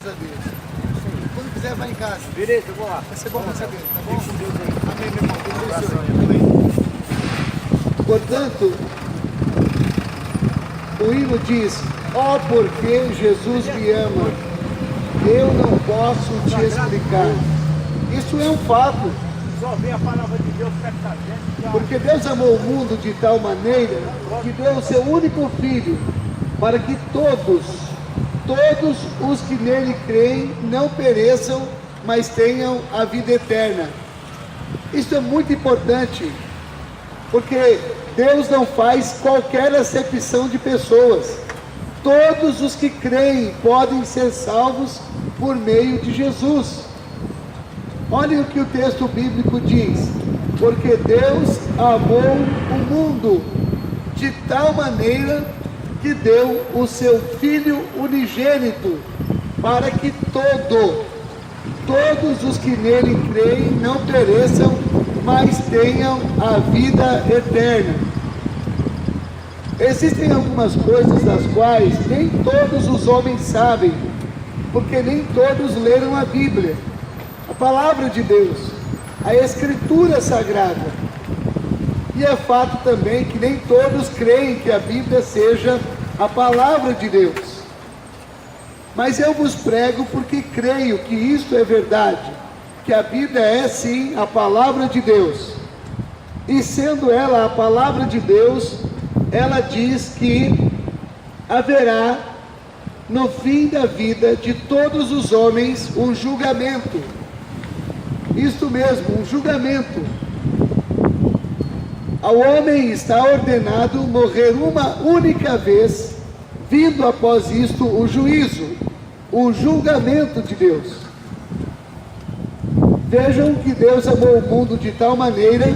a Deus. Quando quiser, vai em casa. Beleza, eu vou lá. Vai ser bom receber, tá bom? Fique com Deus aí. Amém, meu irmão. Deus abençoe. Amém. Portanto, o hino diz: ó, porque Jesus me ama, eu não posso te explicar. Isso é um fato. Só vem a palavra de Deus perto da gente. Porque Deus amou o mundo de tal maneira que deu o seu único Filho, para que todos os que nele creem não pereçam, mas tenham a vida eterna. Isso é muito importante, porque Deus não faz qualquer acepção de pessoas. Todos os que creem podem ser salvos por meio de Jesus. Olhem o que o texto bíblico diz: porque Deus amou o mundo de tal maneira que deu o seu Filho unigênito, para que todos os que nele creem não pereçam, mas tenham a vida eterna. Existem algumas coisas das quais nem todos os homens sabem, porque nem todos leram a Bíblia, a palavra de Deus, a Escritura Sagrada. E é fato também que nem todos creem que a Bíblia seja a palavra de Deus. Mas eu vos prego porque creio que isto é verdade, que a Bíblia é sim a palavra de Deus. E sendo ela a palavra de Deus, ela diz que haverá no fim da vida de todos os homens um julgamento. Isto mesmo, um julgamento. Ao homem está ordenado morrer uma única vez, vindo após isto o juízo, o julgamento de Deus. Vejam que Deus amou o mundo de tal maneira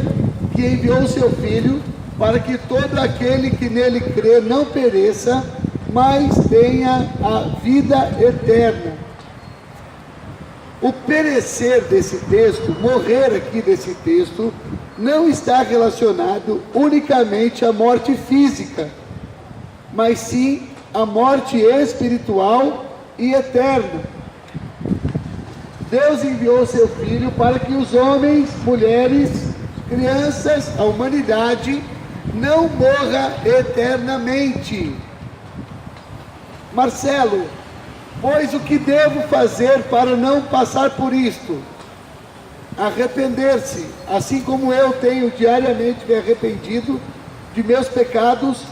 que enviou o seu Filho, para que todo aquele que nele crê não pereça, mas tenha a vida eterna. O perecer desse texto, morrer aqui desse texto, não está relacionado unicamente à morte física, mas sim à morte espiritual e eterna. Deus enviou seu Filho para que os homens, mulheres, crianças, a humanidade, não morra eternamente. Marcelo, pois o que devo fazer para não passar por isto? Arrepender-se, assim como eu tenho diariamente me arrependido de meus pecados,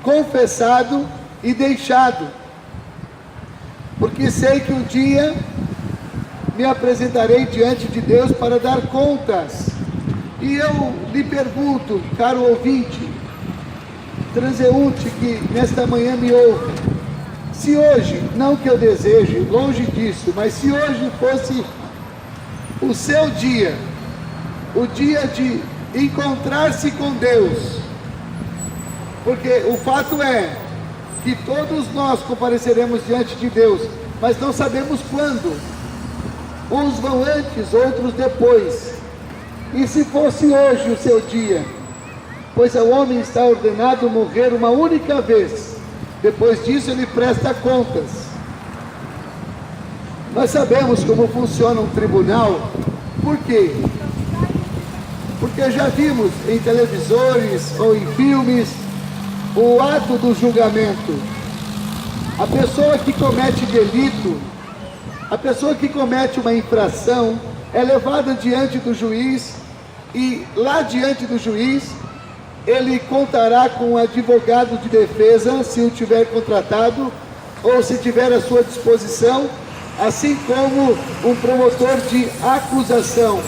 confessado e deixado. Porque sei que um dia me apresentarei diante de Deus para dar contas. E eu lhe pergunto, caro ouvinte, transeunte que nesta manhã me ouve, se hoje, não que eu deseje, longe disso, mas se hoje fosse o seu dia, o dia de encontrar-se com Deus, porque o fato é que todos nós compareceremos diante de Deus, mas não sabemos quando. Uns vão antes, outros depois. E se fosse hoje o seu dia, pois ao homem está ordenado morrer uma única vez, depois disso ele presta contas. Nós sabemos como funciona um tribunal. Por quê? Porque já vimos em televisores ou em filmes o ato do julgamento. A pessoa que comete delito, a pessoa que comete uma infração, é levada diante do juiz, e lá diante do juiz ele contará com um advogado de defesa, se o tiver contratado, ou se tiver à sua disposição, assim como um promotor de acusação.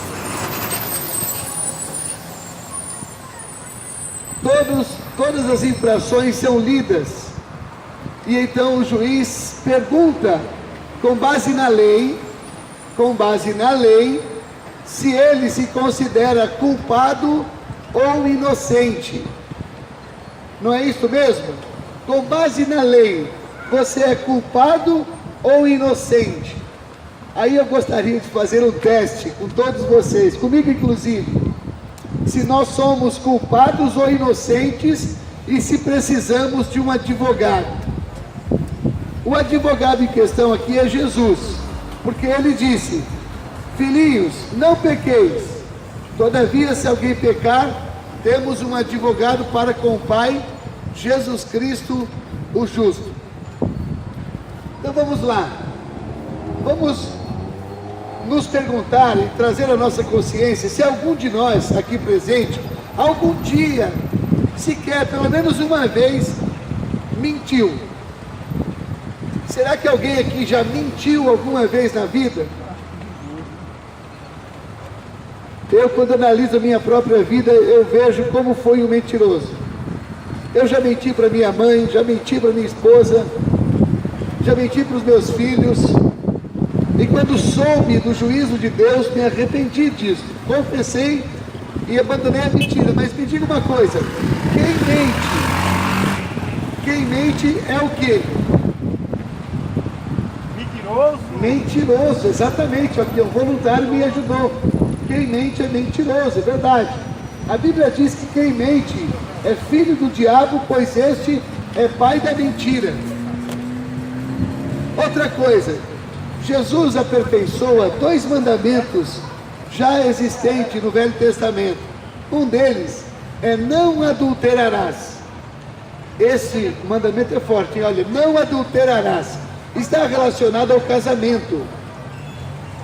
Todas as infrações são lidas, e então o juiz pergunta, com base na lei, se ele se considera culpado ou inocente. Não é isso mesmo? Com base na lei, você é culpado ou inocente? Aí eu gostaria de fazer um teste com todos vocês, comigo inclusive, se nós somos culpados ou inocentes e se precisamos de um advogado. O advogado em questão aqui é Jesus, porque ele disse: filhinhos, não pequeis, todavia se alguém pecar, temos um advogado para com o Pai, Jesus Cristo, o justo. Então vamos lá, vamos nos perguntar e trazer à nossa consciência se algum de nós aqui presente, algum dia, sequer, pelo menos uma vez, mentiu. Será que alguém aqui já mentiu alguma vez na vida? Eu, quando analiso a minha própria vida, eu vejo como foi um mentiroso. Eu já menti para minha mãe, já menti para minha esposa, já menti para os meus filhos. E quando soube do juízo de Deus, me arrependi disso. Confessei e abandonei a mentira. Mas me diga uma coisa: quem mente é o quê? Mentiroso, exatamente. Aqui o voluntário me ajudou. Quem mente é mentiroso, é verdade. A Bíblia diz que quem mente é filho do diabo, pois este é pai da mentira. Outra coisa, Jesus aperfeiçoa 2 mandamentos já existentes no Velho Testamento. Um deles é: não adulterarás. Esse mandamento é forte, hein? Olha, não adulterarás. Está relacionado ao casamento.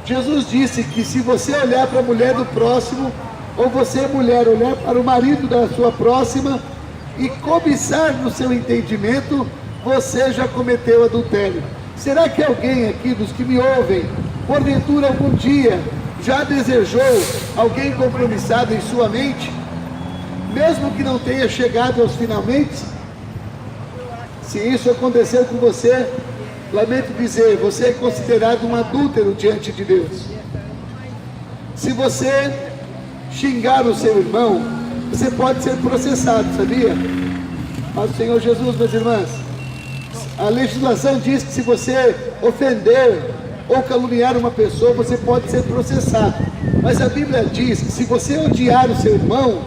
Jesus disse que se você olhar para a mulher do próximo, ou você, mulher, olhar para o marido da sua próxima e cobiçar no seu entendimento, você já cometeu adultério. Será que alguém aqui dos que me ouvem, porventura algum dia, já desejou alguém compromissado em sua mente? Mesmo que não tenha chegado aos finalmente? Se isso aconteceu com você, lamento dizer, você é considerado um adúltero diante de Deus. Se você xingar o seu irmão, você pode ser processado, sabia? Mas o Senhor Jesus, minhas irmãs, a legislação diz que se você ofender ou caluniar uma pessoa, você pode ser processado. Mas a Bíblia diz que se você odiar o seu irmão,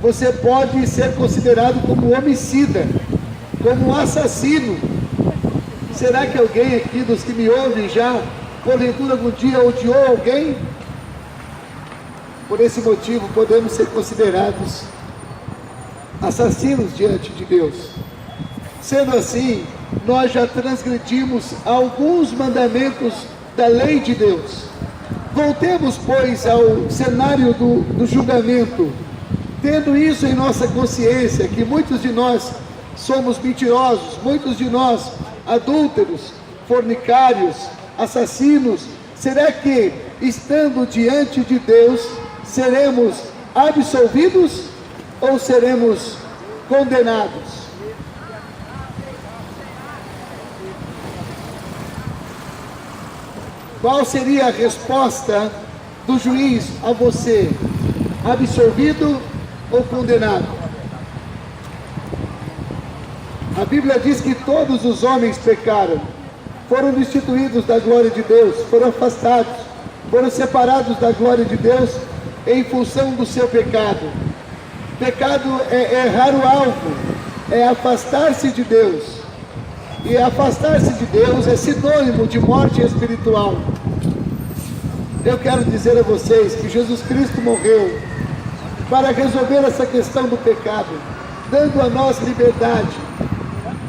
você pode ser considerado como homicida, como um assassino. Será que alguém aqui dos que me ouvem já, porventura algum dia odiou alguém? Por esse motivo podemos ser considerados assassinos diante de Deus. Sendo assim, nós já transgredimos alguns mandamentos da lei de Deus. Voltemos, pois, ao cenário do julgamento, tendo isso em nossa consciência, que muitos de nós somos mentirosos, muitos de nós adúlteros, fornicários, assassinos. Será que, estando diante de Deus, seremos absolvidos ou seremos condenados? Qual seria a resposta do juiz a você? Absolvido ou condenado? A Bíblia diz que todos os homens pecaram, foram destituídos da glória de Deus, foram afastados, foram separados da glória de Deus em função do seu pecado. Pecado é errar o alvo, é afastar-se de Deus. E afastar-se de Deus é sinônimo de morte espiritual. Eu quero dizer a vocês que Jesus Cristo morreu para resolver essa questão do pecado, dando a nós liberdade.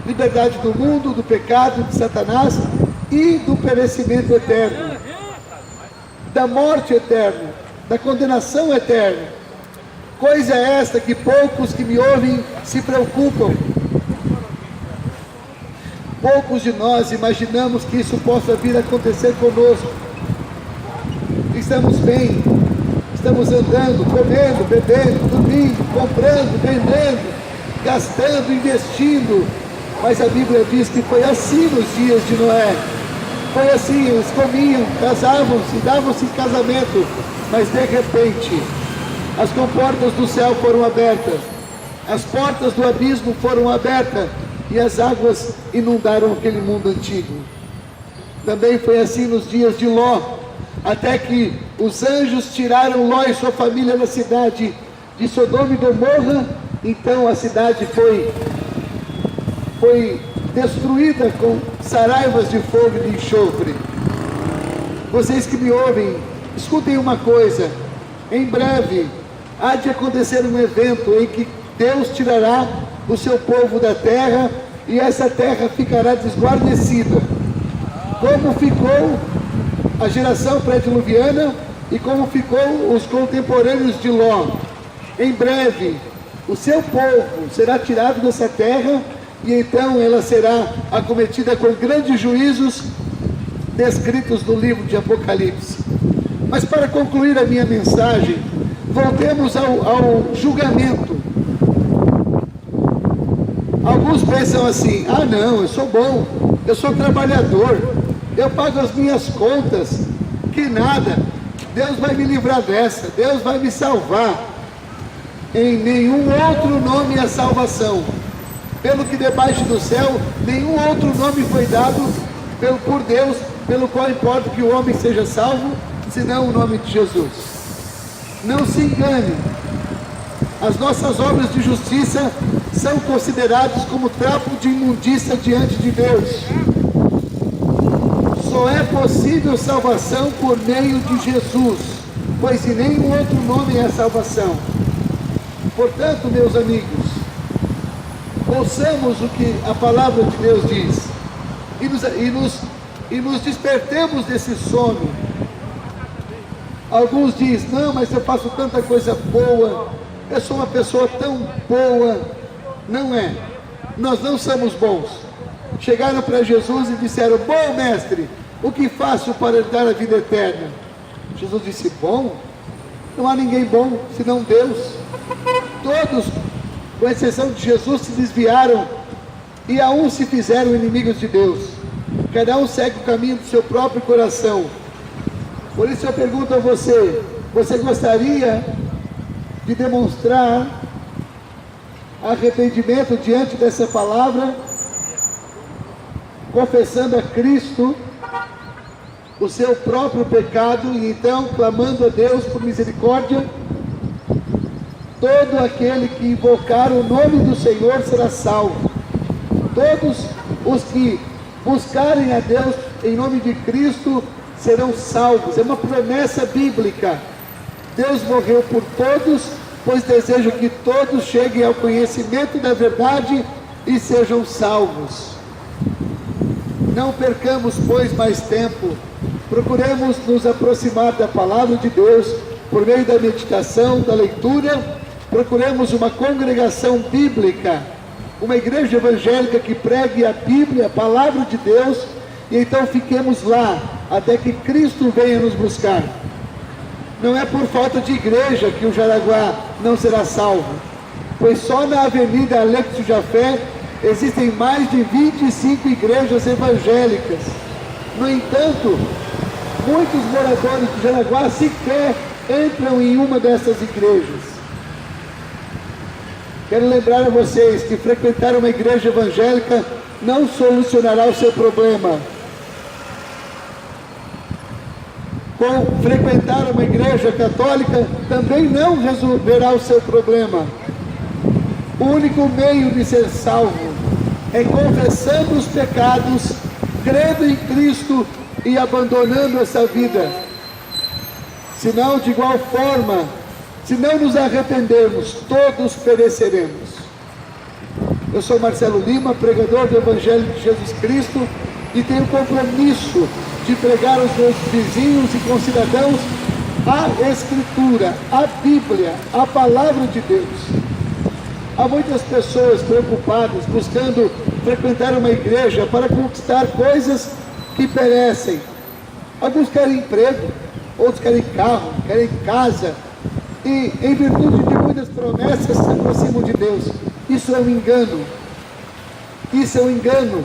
Liberdade do mundo, do pecado, de Satanás e do perecimento eterno, da morte eterna, da condenação eterna. Coisa é esta que poucos que me ouvem se preocupam. Poucos de nós imaginamos que isso possa vir a acontecer conosco. Estamos bem, estamos andando, comendo, bebendo, dormindo, comprando, vendendo, gastando, investindo. Mas a Bíblia diz que foi assim nos dias de Noé. Foi assim, eles comiam, casavam-se, davam-se em casamento. Mas de repente, as comportas do céu foram abertas, as portas do abismo foram abertas, e as águas inundaram aquele mundo antigo. Também foi assim nos dias de Ló, até que os anjos tiraram Ló e sua família da cidade de Sodoma e Gomorra. Então a cidade foi destruída com saraivas de fogo e de enxofre. Vocês que me ouvem, escutem uma coisa: em breve há de acontecer um evento em que Deus tirará o seu povo da terra e essa terra ficará desguarnecida, como ficou a geração pré-diluviana e como ficou os contemporâneos de Ló. Em breve o seu povo será tirado dessa terra e então ela será acometida com grandes juízos descritos no livro de Apocalipse. Mas para concluir a minha mensagem, voltemos ao julgamento. Alguns pensam assim: ah não, eu sou bom, eu sou trabalhador, eu pago as minhas contas, que nada, Deus vai me livrar dessa, Deus vai me salvar. Em nenhum outro nome é salvação. Pelo que debaixo do céu, nenhum outro nome foi dado por Deus, pelo qual importa que o homem seja salvo, senão o nome de Jesus. Não se engane, as nossas obras de justiça são consideradas como trapo de imundícia diante de Deus. Só é possível salvação por meio de Jesus, pois em nenhum outro nome é salvação. Portanto, meus amigos, ouçamos o que a palavra de Deus diz e nos despertemos desse sono. Alguns dizem: não, mas eu faço tanta coisa boa, eu sou uma pessoa tão boa. Não é, nós não somos bons. Chegaram para Jesus e disseram: bom mestre, o que faço para herdar a vida eterna? Jesus disse: bom? Não há ninguém bom senão Deus. Todos, com exceção de Jesus, se desviaram e a um se fizeram inimigos de Deus. Cada um segue o caminho do seu próprio coração. Por isso eu pergunto a você: você gostaria de demonstrar arrependimento diante dessa palavra, confessando a Cristo o seu próprio pecado e então clamando a Deus por misericórdia? Todo aquele que invocar o nome do Senhor será salvo. Todos os que buscarem a Deus em nome de Cristo serão salvos. É uma promessa bíblica. Deus morreu por todos, pois deseja que todos cheguem ao conhecimento da verdade e sejam salvos. Não percamos, pois, mais tempo. Procuremos nos aproximar da palavra de Deus por meio da meditação, da leitura. Procuremos uma congregação bíblica, uma igreja evangélica que pregue a Bíblia, a palavra de Deus, e então fiquemos lá até que Cristo venha nos buscar. Não é por falta de igreja que o Jaraguá não será salvo, pois só na Avenida Alexo Jafé existem mais de 25 igrejas evangélicas. No entanto, muitos moradores de Jaraguá sequer entram em uma dessas igrejas. Quero lembrar a vocês que frequentar uma igreja evangélica não solucionará o seu problema. Frequentar uma igreja católica também não resolverá o seu problema. O único meio de ser salvo é confessando os pecados, crendo em Cristo e abandonando essa vida. Senão, de igual forma, se não nos arrependermos, todos pereceremos. Eu sou Marcelo Lima, pregador do Evangelho de Jesus Cristo, e tenho compromisso de pregar aos meus vizinhos e concidadãos a Escritura, a Bíblia, a Palavra de Deus. Há muitas pessoas preocupadas, buscando frequentar uma igreja para conquistar coisas que perecem. Alguns querem emprego, outros querem carro, querem casa, e em virtude de muitas promessas se aproximam de Deus. Isso é um engano. Isso é um engano.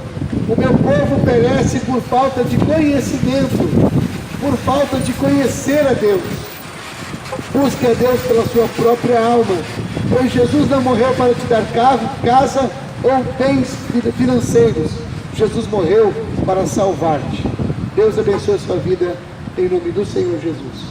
O meu povo perece por falta de conhecimento, por falta de conhecer a Deus. Busque a Deus pela sua própria alma, pois Jesus não morreu para te dar carro, casa ou bens financeiros. Jesus morreu para salvar-te. Deus abençoe a sua vida, em nome do Senhor Jesus.